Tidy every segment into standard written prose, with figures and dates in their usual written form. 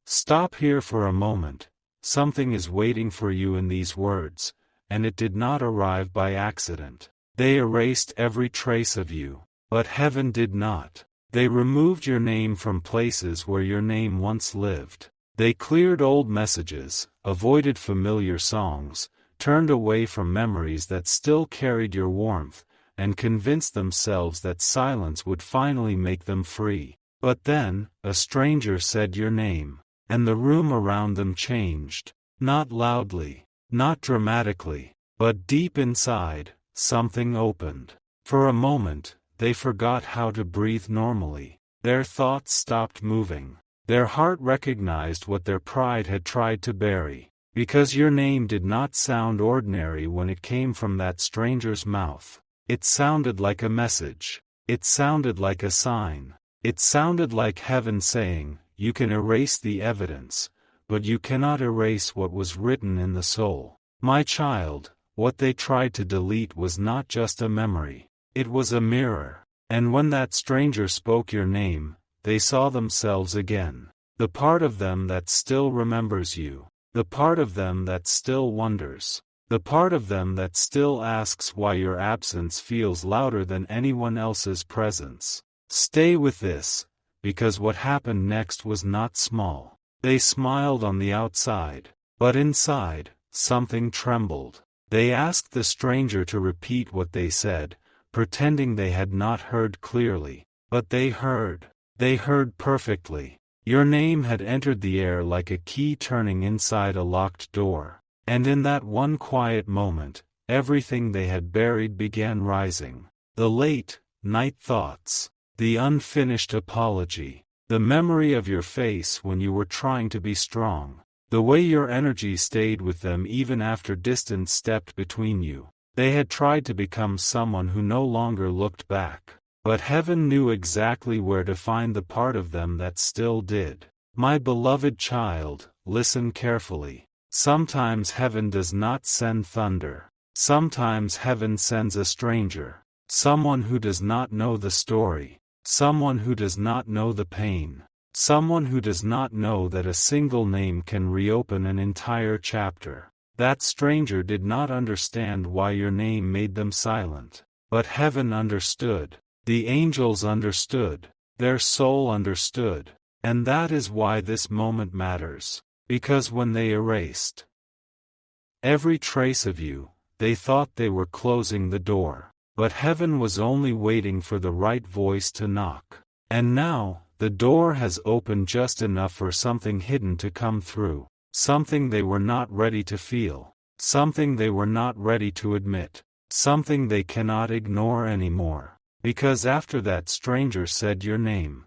Stop here for a moment. Something is waiting for you in these words, and it did not arrive by accident. They erased every trace of you, but heaven did not. They removed your name from places where your name once lived. They cleared old messages, avoided familiar songs, turned away from memories that still carried your warmth, and convinced themselves that silence would finally make them free. But then, a stranger said your name, and the room around them changed. Not loudly, not dramatically, but deep inside, something opened. For a moment, they forgot how to breathe normally. Their thoughts stopped moving. Their heart recognized what their pride had tried to bury. Because your name did not sound ordinary when it came from that stranger's mouth. It sounded like a message. It sounded like a sign. It sounded like heaven saying, "You can erase the evidence, but you cannot erase what was written in the soul." My child, what they tried to delete was not just a memory. It was a mirror. And when that stranger spoke your name, they saw themselves again. The part of them that still remembers you. The part of them that still wonders. The part of them that still asks why your absence feels louder than anyone else's presence. Stay with this, because what happened next was not small. They smiled on the outside, but inside, something trembled. They asked the stranger to repeat what they said, pretending they had not heard clearly. But they heard. They heard perfectly. Your name had entered the air like a key turning inside a locked door. And in that one quiet moment, everything they had buried began rising. The late night thoughts. The unfinished apology. The memory of your face when you were trying to be strong. The way your energy stayed with them even after distance stepped between you. They had tried to become someone who no longer looked back. But heaven knew exactly where to find the part of them that still did. My beloved child, listen carefully. Sometimes heaven does not send thunder. Sometimes heaven sends a stranger. Someone who does not know the story. Someone who does not know the pain. Someone who does not know that a single name can reopen an entire chapter. That stranger did not understand why your name made them silent. But heaven understood. The angels understood. Their soul understood. And that is why this moment matters. Because when they erased every trace of you, they thought they were closing the door. But heaven was only waiting for the right voice to knock. And now, the door has opened just enough for something hidden to come through. Something they were not ready to feel. Something they were not ready to admit. Something they cannot ignore anymore. Because after that stranger said your name,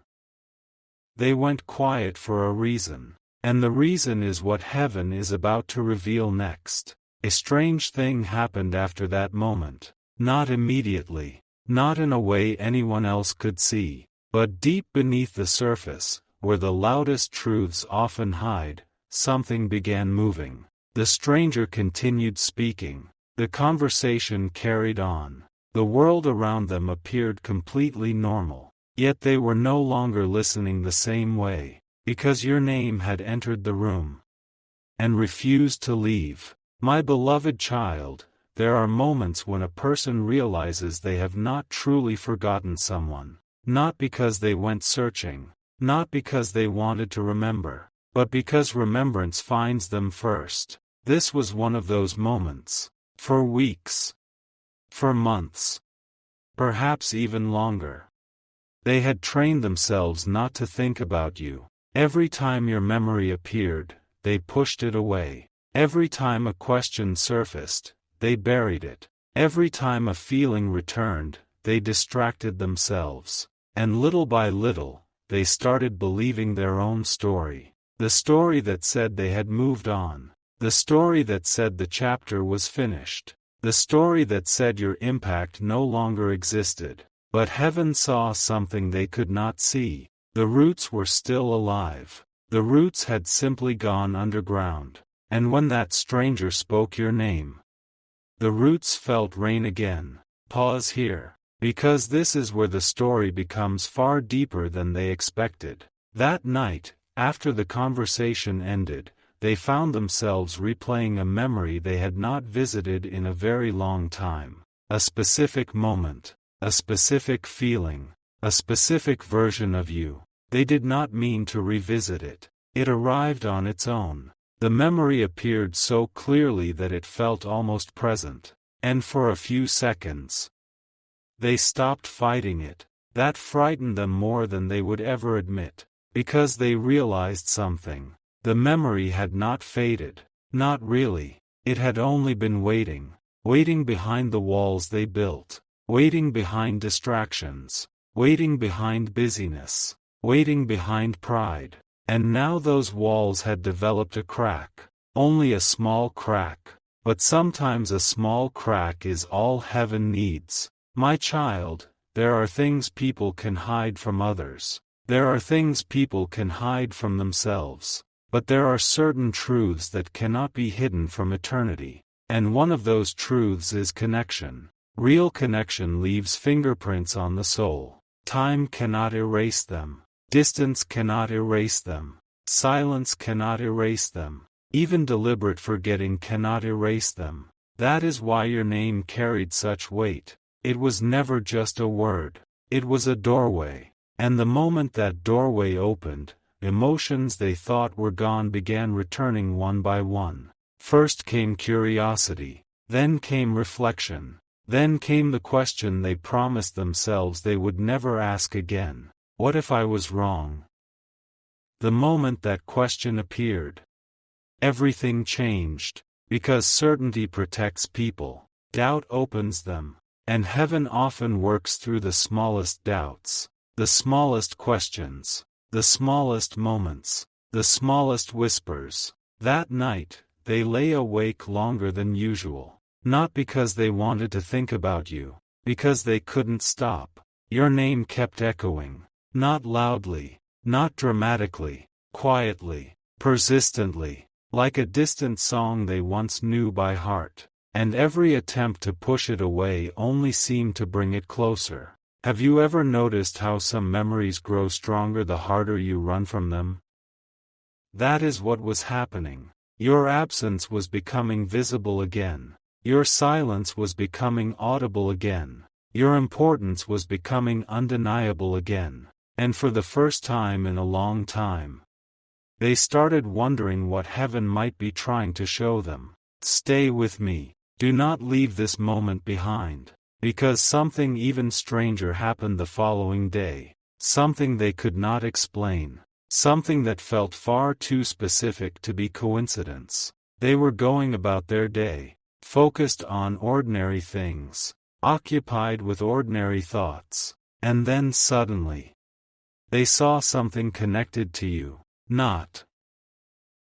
they went quiet for a reason. And the reason is what heaven is about to reveal next. A strange thing happened after that moment. Not immediately. Not in a way anyone else could see. But deep beneath the surface, where the loudest truths often hide, something began moving. The stranger continued speaking. The conversation carried on. The world around them appeared completely normal. Yet they were no longer listening the same way. Because your name had entered the room. And refused to leave. My beloved child, there are moments when a person realizes they have not truly forgotten someone. Not because they went searching. Not because they wanted to remember. But because remembrance finds them first. This was one of those moments. For weeks. For months. Perhaps even longer. They had trained themselves not to think about you. Every time your memory appeared, they pushed it away. Every time a question surfaced, they buried it. Every time a feeling returned, they distracted themselves. And little by little, they started believing their own story. The story that said they had moved on. The story that said the chapter was finished. The story that said your impact no longer existed. But heaven saw something they could not see. The roots were still alive. The roots had simply gone underground. And when that stranger spoke your name, the roots felt rain again. Pause here. Because this is where the story becomes far deeper than they expected. That night, After the conversation ended, they found themselves replaying a memory they had not visited in a very long time. A specific moment, a specific feeling, a specific version of you. They did not mean to revisit it. It arrived on its own. The memory appeared so clearly that it felt almost present. And for a few seconds, they stopped fighting it. That frightened them more than they would ever admit. Because they realized something. The memory had not faded. Not really. It had only been waiting. Waiting behind the walls they built. Waiting behind distractions. Waiting behind busyness. Waiting behind pride. And now those walls had developed a crack. Only a small crack. But sometimes a small crack is all heaven needs. My child, there are things people can hide from others. There are things people can hide from themselves. But there are certain truths that cannot be hidden from eternity. And one of those truths is connection. Real connection leaves fingerprints on the soul. Time cannot erase them. Distance cannot erase them. Silence cannot erase them. Even deliberate forgetting cannot erase them. That is why your name carried such weight. It was never just a word. It was a doorway. And the moment that doorway opened, emotions they thought were gone began returning one by one. First came curiosity. Then came reflection. Then came the question they promised themselves they would never ask again. What if I was wrong? The moment that question appeared, everything changed. Because certainty protects people. Doubt opens them. And heaven often works through the smallest doubts. The smallest questions. The smallest moments. The smallest whispers. That night, they lay awake longer than usual. Not because they wanted to think about you. Because they couldn't stop. Your name kept echoing. Not loudly. Not dramatically. Quietly. Persistently. Like a distant song they once knew by heart. And every attempt to push it away only seemed to bring it closer. Have you ever noticed how some memories grow stronger the harder you run from them? That is what was happening. Your absence was becoming visible again. Your silence was becoming audible again. Your importance was becoming undeniable again. And for the first time in a long time, they started wondering what heaven might be trying to show them. Stay with me. Do not leave this moment behind. Because something even stranger happened the following day. Something they could not explain. Something that felt far too specific to be coincidence. They were going about their day, focused on ordinary things, occupied with ordinary thoughts. And then suddenly, they saw something connected to you. Not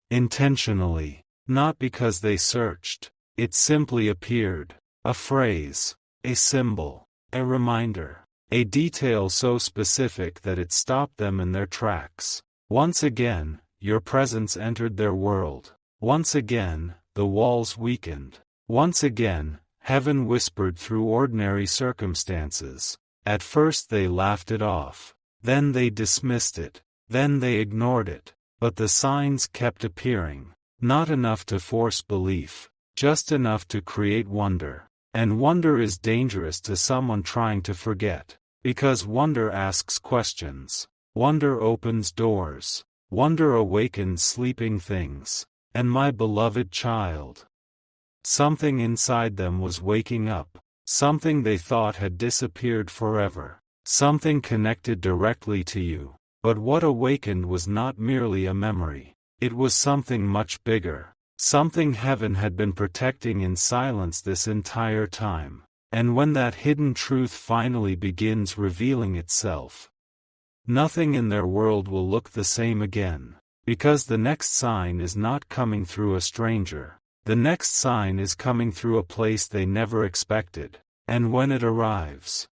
intentionally. Not because they searched. It simply appeared. A phrase. A symbol. A reminder. A detail so specific that it stopped them in their tracks. Once again, your presence entered their world. Once again, the walls weakened. Once again, heaven whispered through ordinary circumstances. At first they laughed it off. Then they dismissed it. Then they ignored it. But the signs kept appearing. Not enough to force belief. Just enough to create wonder. And wonder is dangerous to someone trying to forget. Because wonder asks questions. Wonder opens doors. Wonder awakens sleeping things. And my beloved child. Something inside them was waking up. Something they thought had disappeared forever. Something connected directly to you. But what awakened was not merely a memory. It was something much bigger. Something heaven had been protecting in silence this entire time. And when that hidden truth finally begins revealing itself, nothing in their world will look the same again. Because the next sign is not coming through a stranger. The next sign is coming through a place they never expected. And when it arrives,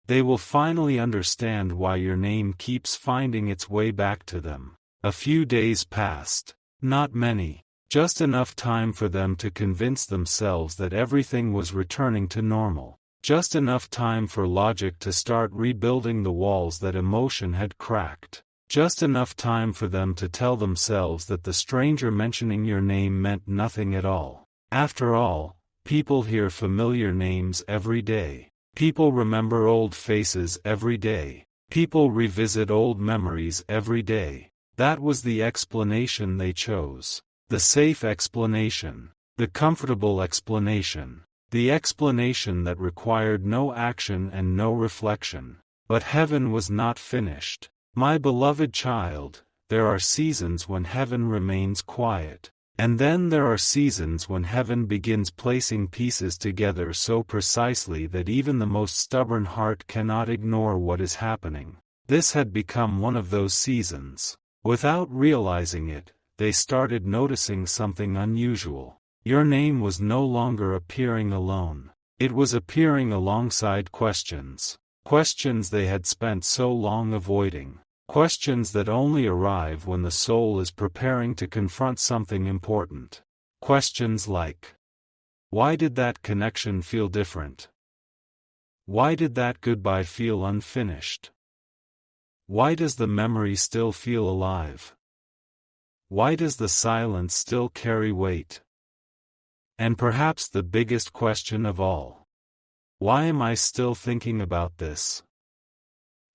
they will finally understand why your name keeps finding its way back to them. A few days passed. Not many. Just enough time for them to convince themselves that everything was returning to normal. Just enough time for logic to start rebuilding the walls that emotion had cracked. Just enough time for them to tell themselves that the stranger mentioning your name meant nothing at all. After all, people hear familiar names every day. People remember old faces every day. People revisit old memories every day. That was the explanation they chose. The safe explanation. The comfortable explanation. The explanation that required no action and no reflection. But heaven was not finished. My beloved child, there are seasons when heaven remains quiet. And then there are seasons when heaven begins placing pieces together so precisely that even the most stubborn heart cannot ignore what is happening. This had become one of those seasons. Without realizing it, they started noticing something unusual. Your name was no longer appearing alone. It was appearing alongside questions. Questions they had spent so long avoiding. Questions that only arrive when the soul is preparing to confront something important. Questions like, why did that connection feel different? Why did that goodbye feel unfinished? Why does the memory still feel alive? Why does the silence still carry weight? And perhaps the biggest question of all. Why am I still thinking about this?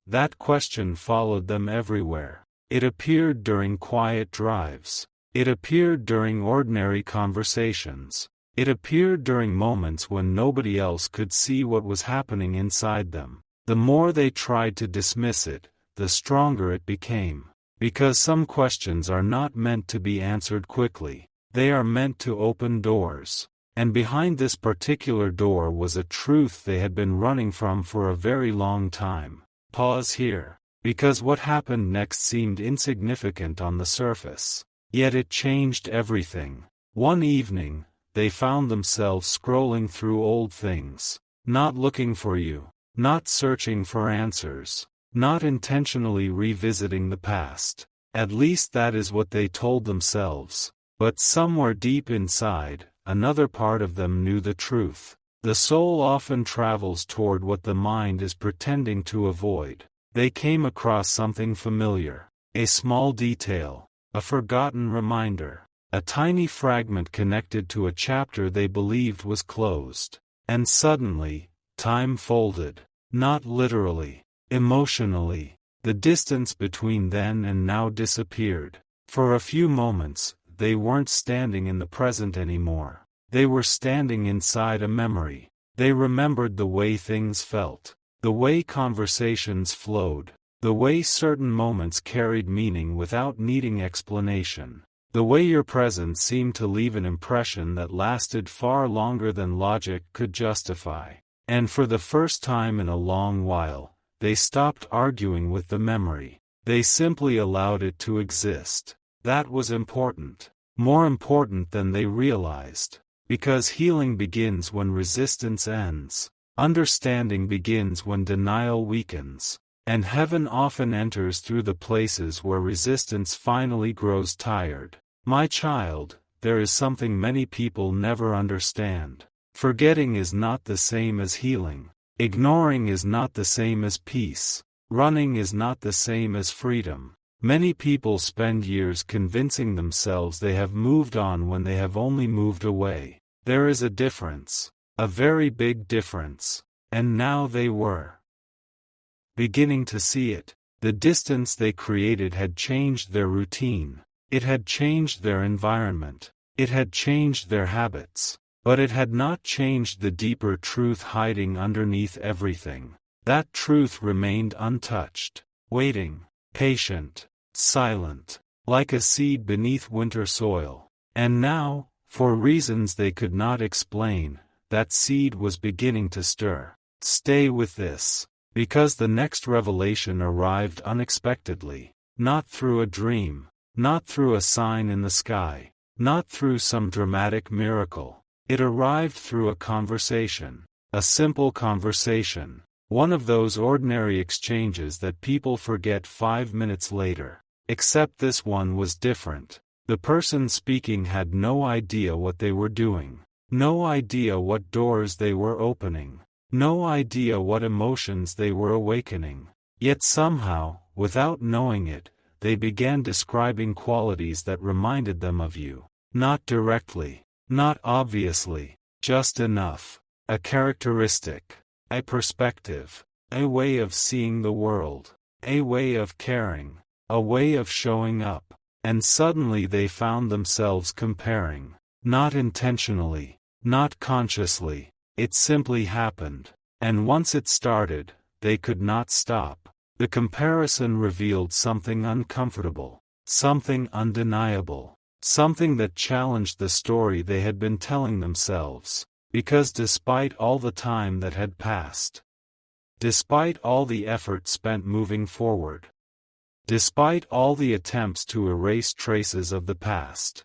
That question followed them everywhere. It appeared during quiet drives. It appeared during ordinary conversations. It appeared during moments when nobody else could see what was happening inside them. The more they tried to dismiss it, the stronger it became. Because some questions are not meant to be answered quickly. They are meant to open doors. And behind this particular door was a truth they had been running from for a very long time. Pause here, because what happened next seemed insignificant on the surface. Yet it changed everything. One evening, they found themselves scrolling through old things. Not looking for you. Not searching for answers. Not intentionally revisiting the past. At least that is what they told themselves. But somewhere deep inside, another part of them knew the truth. The soul often travels toward what the mind is pretending to avoid. They came across something familiar. A small detail. A forgotten reminder. A tiny fragment connected to a chapter they believed was closed. And suddenly, time folded. Not literally. Emotionally. The distance between then and now disappeared. For a few moments, they weren't standing in the present anymore. They were standing inside a memory. They remembered the way things felt. The way conversations flowed. The way certain moments carried meaning without needing explanation. The way your presence seemed to leave an impression that lasted far longer than logic could justify. And for the first time in a long while, they stopped arguing with the memory. They simply allowed it to exist. That was important. More important than they realized. Because healing begins when resistance ends. Understanding begins when denial weakens. And heaven often enters through the places where resistance finally grows tired. My child, there is something many people never understand. Forgetting is not the same as healing. Ignoring is not the same as peace. Running is not the same as freedom. Many people spend years convincing themselves they have moved on when they have only moved away. There is a difference. A very big difference. And now they were beginning to see it. The distance they created had changed their routine. It had changed their environment. It had changed their habits. But it had not changed the deeper truth hiding underneath everything. That truth remained untouched. Waiting. Patient, silent, like a seed beneath winter soil. And now, for reasons they could not explain, that seed was beginning to stir. Stay with this, because the next revelation arrived unexpectedly, not through a dream, not through a sign in the sky, not through some dramatic miracle. It arrived through a conversation, a simple conversation. One of those ordinary exchanges that people forget 5 minutes later. Except this one was different. The person speaking had no idea what they were doing. No idea what doors they were opening. No idea what emotions they were awakening. Yet somehow, without knowing it, they began describing qualities that reminded them of you. Not directly, not obviously, just enough. A characteristic, a perspective, a way of seeing the world, a way of caring, a way of showing up. And suddenly they found themselves comparing. Not intentionally, not consciously, it simply happened. And once it started, they could not stop. The comparison revealed something uncomfortable, something undeniable, something that challenged the story they had been telling themselves. Because despite all the time that had passed, despite all the effort spent moving forward, despite all the attempts to erase traces of the past,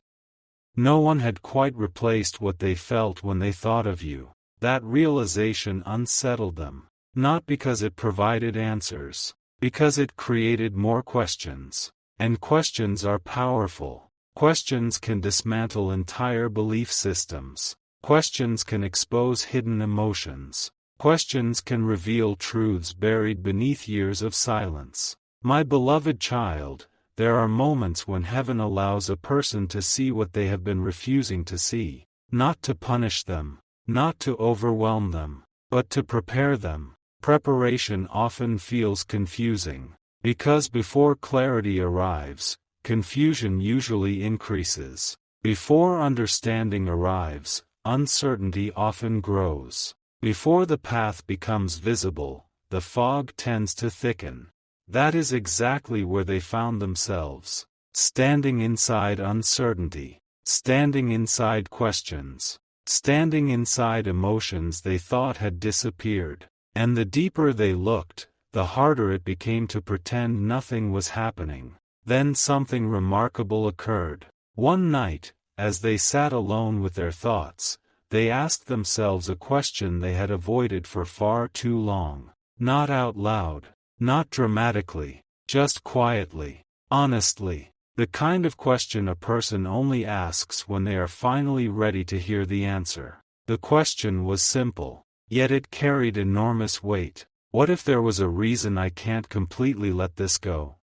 no one had quite replaced what they felt when they thought of you. That realization unsettled them, not because it provided answers, because it created more questions. And questions are powerful. Questions can dismantle entire belief systems. Questions can expose hidden emotions. Questions can reveal truths buried beneath years of silence. My beloved child, there are moments when heaven allows a person to see what they have been refusing to see, not to punish them, not to overwhelm them, but to prepare them. Preparation often feels confusing, because before clarity arrives, confusion usually increases. Before understanding arrives, uncertainty often grows. Before the path becomes visible, the fog tends to thicken. That is exactly where they found themselves, standing inside uncertainty, standing inside questions, standing inside emotions they thought had disappeared. And the deeper they looked, the harder it became to pretend nothing was happening. Then something remarkable occurred. One night, as they sat alone with their thoughts, they asked themselves a question they had avoided for far too long. Not out loud, not dramatically, just quietly, honestly. The kind of question a person only asks when they are finally ready to hear the answer. The question was simple, yet it carried enormous weight. What if there was a reason I can't completely let this go?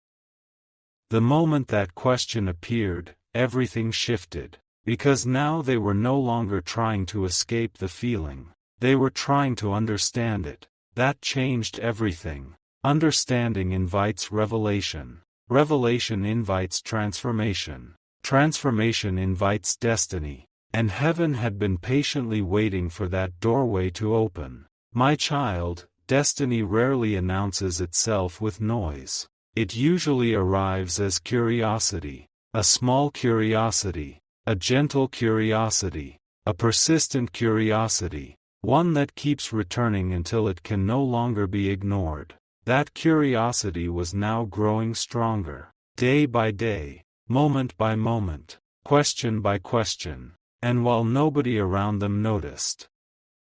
The moment that question appeared, everything shifted. Because now they were no longer trying to escape the feeling. They were trying to understand it. That changed everything. Understanding invites revelation. Revelation invites transformation. Transformation invites destiny. And heaven had been patiently waiting for that doorway to open. My child, destiny rarely announces itself with noise. It usually arrives as curiosity. A small curiosity. A gentle curiosity, a persistent curiosity, one that keeps returning until it can no longer be ignored. That curiosity was now growing stronger, day by day, moment by moment, question by question, and while nobody around them noticed,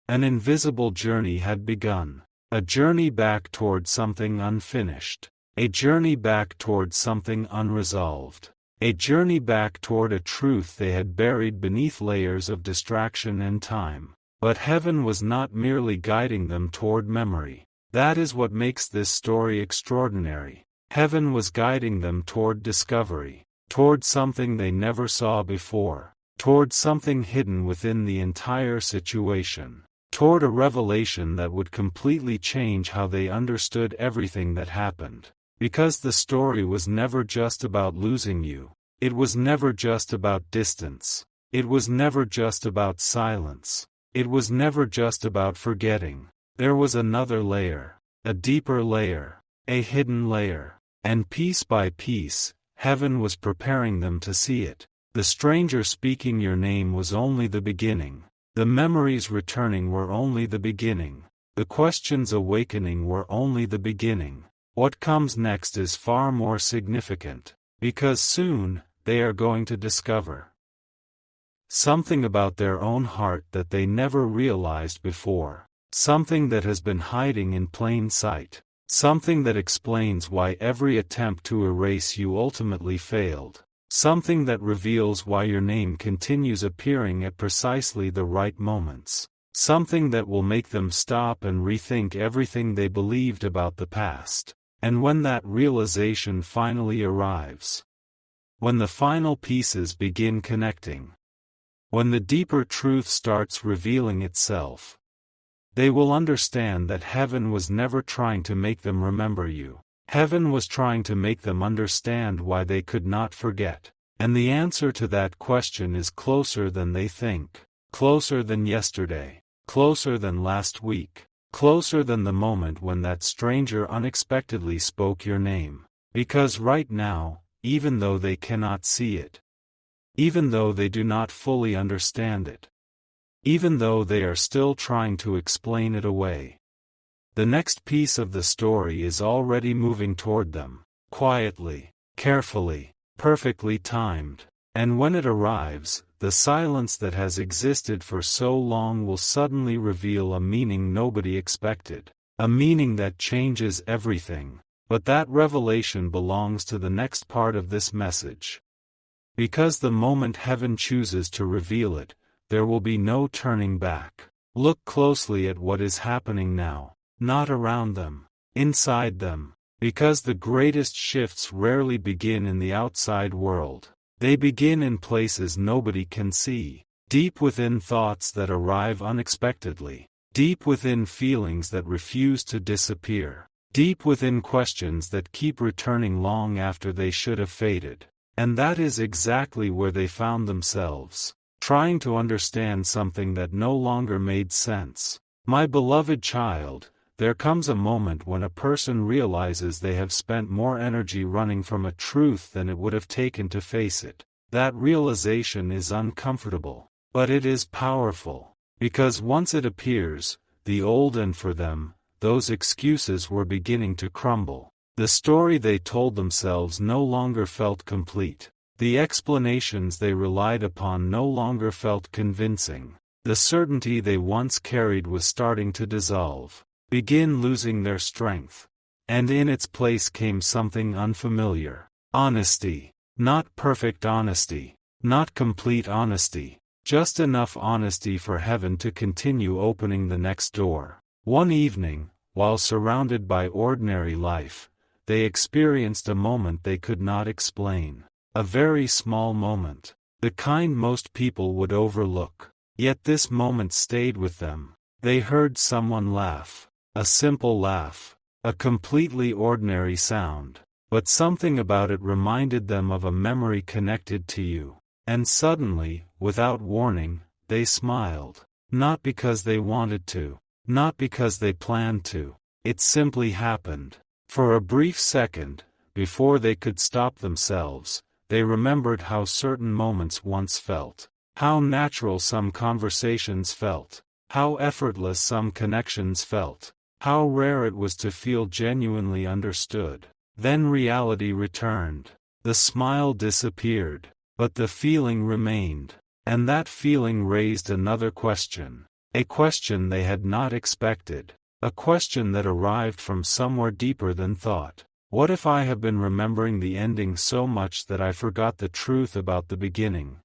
an invisible journey had begun, a journey back toward something unfinished, a journey back toward something unresolved. A journey back toward a truth they had buried beneath layers of distraction and time. But heaven was not merely guiding them toward memory. That is what makes this story extraordinary. Heaven was guiding them toward discovery, toward something they never saw before, toward something hidden within the entire situation, toward a revelation that would completely change how they understood everything that happened. Because the story was never just about losing you. It was never just about distance. It was never just about silence. It was never just about forgetting. There was another layer, a deeper layer, a hidden layer. And piece by piece, heaven was preparing them to see it. The stranger speaking your name was only the beginning. The memories returning were only the beginning. The questions awakening were only the beginning. What comes next is far more significant, because soon, they are going to discover something about their own heart that they never realized before, something that has been hiding in plain sight, something that explains why every attempt to erase you ultimately failed, something that reveals why your name continues appearing at precisely the right moments, something that will make them stop and rethink everything they believed about the past. And when that realization finally arrives, when the final pieces begin connecting, when the deeper truth starts revealing itself, they will understand that heaven was never trying to make them remember you. Heaven was trying to make them understand why they could not forget. And the answer to that question is closer than they think, closer than yesterday, closer than last week, closer than the moment when that stranger unexpectedly spoke your name. Because right now, even though they cannot see it, even though they do not fully understand it, even though they are still trying to explain it away, the next piece of the story is already moving toward them, quietly, carefully, perfectly timed. And when it arrives, the silence that has existed for so long will suddenly reveal a meaning nobody expected, a meaning that changes everything. But that revelation belongs to the next part of this message. Because the moment heaven chooses to reveal it, there will be no turning back. Look closely at what is happening now, not around them, inside them, because the greatest shifts rarely begin in the outside world. They begin in places nobody can see, deep within thoughts that arrive unexpectedly, deep within feelings that refuse to disappear, deep within questions that keep returning long after they should have faded. And that is exactly where they found themselves, trying to understand something that no longer made sense. My beloved child, there comes a moment when a person realizes they have spent more energy running from a truth than it would have taken to face it. That realization is uncomfortable, but it is powerful, because once it appears, the old and for them, those excuses were beginning to crumble. The story they told themselves no longer felt complete. The explanations they relied upon no longer felt convincing. The certainty they once carried was starting to dissolve, begin losing their strength. And in its place came something unfamiliar. Honesty. Not perfect honesty. Not complete honesty. Just enough honesty for heaven to continue opening the next door. One evening, while surrounded by ordinary life, they experienced a moment they could not explain. A very small moment. The kind most people would overlook. Yet this moment stayed with them. They heard someone laugh. A simple laugh. A completely ordinary sound. But something about it reminded them of a memory connected to you. And suddenly, without warning, they smiled. Not because they wanted to. Not because they planned to. It simply happened. For a brief second, before they could stop themselves, they remembered how certain moments once felt. How natural some conversations felt. How effortless some connections felt. How rare it was to feel genuinely understood. Then reality returned. The smile disappeared, but the feeling remained. And that feeling raised another question. A question they had not expected. A question that arrived from somewhere deeper than thought. What if I have been remembering the ending so much that I forgot the truth about the beginning?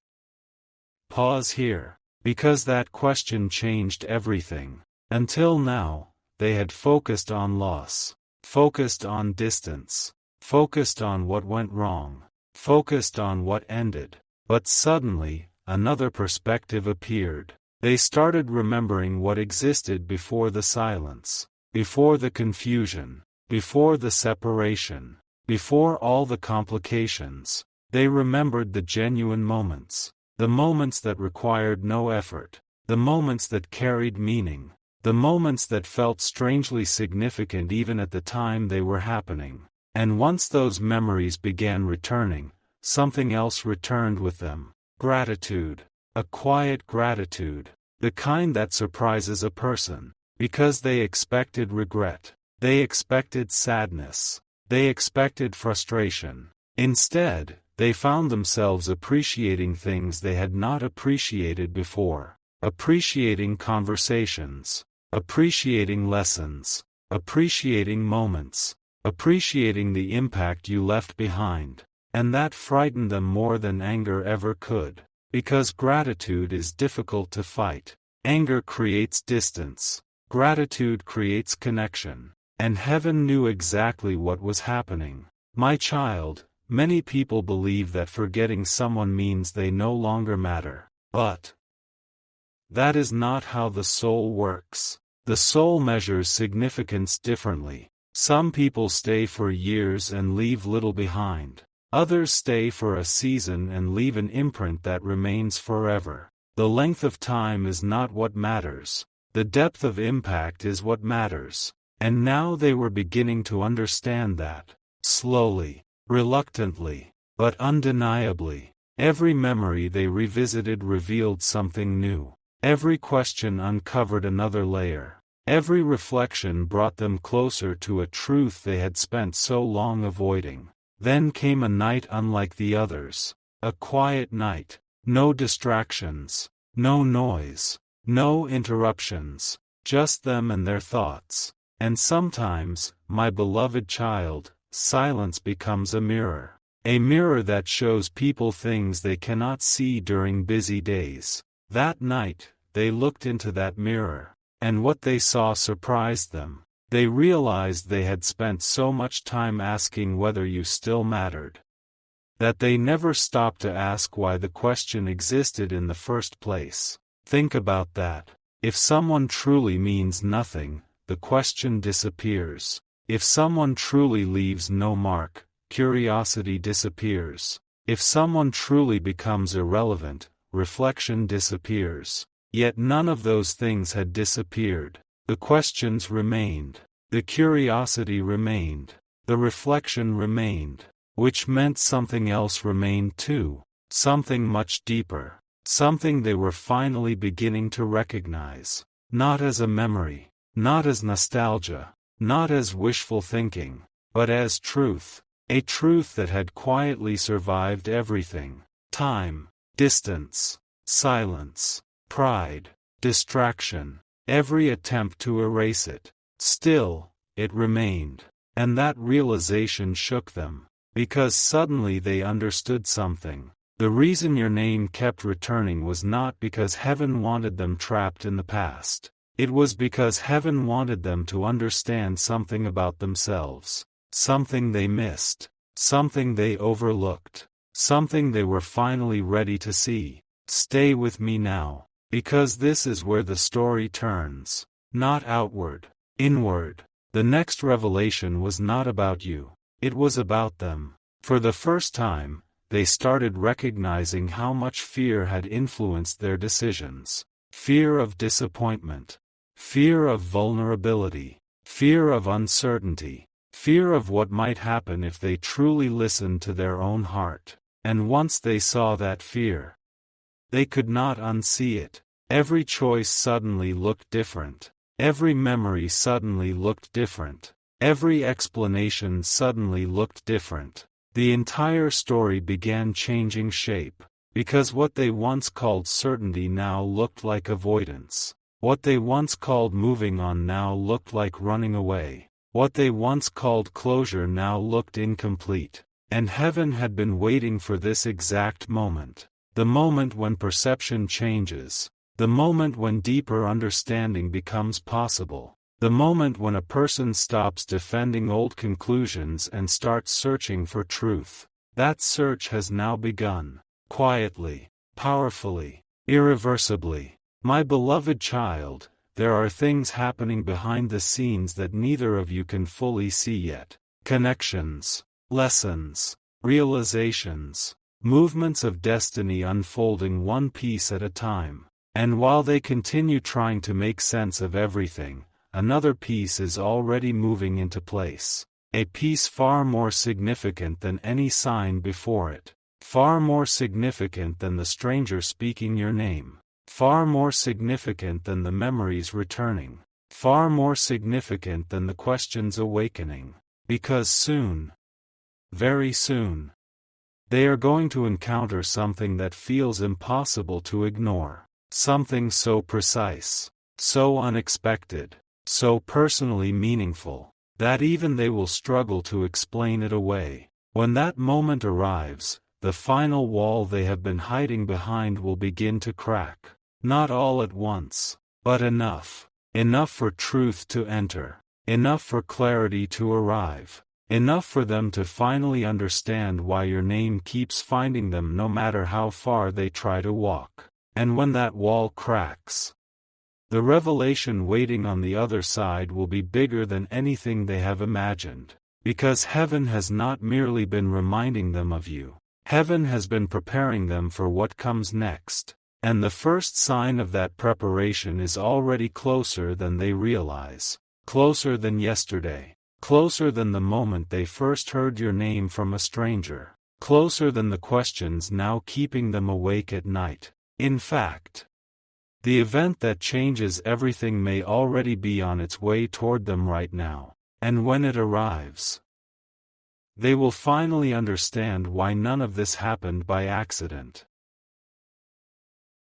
Pause here, because that question changed everything. Until now, they had focused on loss, focused on distance, focused on what went wrong, focused on what ended. But suddenly, another perspective appeared. They started remembering what existed before the silence, before the confusion, before the separation, before all the complications. They remembered the genuine moments, the moments that required no effort, the moments that carried meaning, the moments that felt strangely significant even at the time they were happening. And once those memories began returning, something else returned with them. Gratitude. A quiet gratitude. The kind that surprises a person. Because they expected regret. They expected sadness. They expected frustration. Instead, they found themselves appreciating things they had not appreciated before. Appreciating conversations. Appreciating lessons. Appreciating moments. Appreciating the impact you left behind. And that frightened them more than anger ever could. Because gratitude is difficult to fight. Anger creates distance. Gratitude creates connection. And heaven knew exactly what was happening. My child, many people believe that forgetting someone means they no longer matter. But that is not how the soul works. The soul measures significance differently. Some people stay for years and leave little behind. Others stay for a season and leave an imprint that remains forever. The length of time is not what matters. The depth of impact is what matters. And now they were beginning to understand that. Slowly, reluctantly, but undeniably. Every memory they revisited revealed something new. Every question uncovered another layer. Every reflection brought them closer to a truth they had spent so long avoiding. Then came a night unlike the others. A quiet night. No distractions. No noise. No interruptions. Just them and their thoughts. And sometimes, my beloved child, silence becomes a mirror. A mirror that shows people things they cannot see during busy days. That night, they looked into that mirror. And what they saw surprised them. They realized they had spent so much time asking whether you still mattered, that they never stopped to ask why the question existed in the first place. Think about that. If someone truly means nothing, the question disappears. If someone truly leaves no mark, curiosity disappears. If someone truly becomes irrelevant, reflection disappears. Yet none of those things had disappeared. The questions remained. The curiosity remained. The reflection remained. Which meant something else remained too. Something much deeper. Something they were finally beginning to recognize. Not as a memory. Not as nostalgia. Not as wishful thinking. But as truth. A truth that had quietly survived everything. Time. Distance. Silence. Pride, distraction, every attempt to erase it. Still, it remained. And that realization shook them. Because suddenly they understood something. The reason your name kept returning was not because heaven wanted them trapped in the past. It was because heaven wanted them to understand something about themselves. Something they missed. Something they overlooked. Something they were finally ready to see. Stay with me now. Because this is where the story turns. Not outward. Inward. The next revelation was not about you. It was about them. For the first time, they started recognizing how much fear had influenced their decisions. Fear of disappointment. Fear of vulnerability. Fear of uncertainty. Fear of what might happen if they truly listened to their own heart. And once they saw that fear, they could not unsee it. Every choice suddenly looked different. Every memory suddenly looked different. Every explanation suddenly looked different. The entire story began changing shape. Because what they once called certainty now looked like avoidance. What they once called moving on now looked like running away. What they once called closure now looked incomplete. And heaven had been waiting for this exact moment. The moment when perception changes. The moment when deeper understanding becomes possible. The moment when a person stops defending old conclusions and starts searching for truth. That search has now begun. Quietly, powerfully, irreversibly. My beloved child, there are things happening behind the scenes that neither of you can fully see yet. Connections, lessons, realizations, movements of destiny unfolding one piece at a time. And while they continue trying to make sense of everything, another piece is already moving into place. A piece far more significant than any sign before it. Far more significant than the stranger speaking your name. Far more significant than the memories returning. Far more significant than the questions awakening. Because soon, very soon, they are going to encounter something that feels impossible to ignore. Something so precise, so unexpected, so personally meaningful, that even they will struggle to explain it away. When that moment arrives, the final wall they have been hiding behind will begin to crack. Not all at once, but enough. Enough for truth to enter. enough for clarity to arrive, enough for them to finally understand why your name keeps finding them no matter how far they try to walk. And when that wall cracks, the revelation waiting on the other side will be bigger than anything they have imagined. Because heaven has not merely been reminding them of you. Heaven has been preparing them for what comes next. And the first sign of that preparation is already closer than they realize. Closer than yesterday. Closer than the moment they first heard your name from a stranger. Closer than the questions now keeping them awake at night. In fact, the event that changes everything may already be on its way toward them right now. And when it arrives, they will finally understand why none of this happened by accident.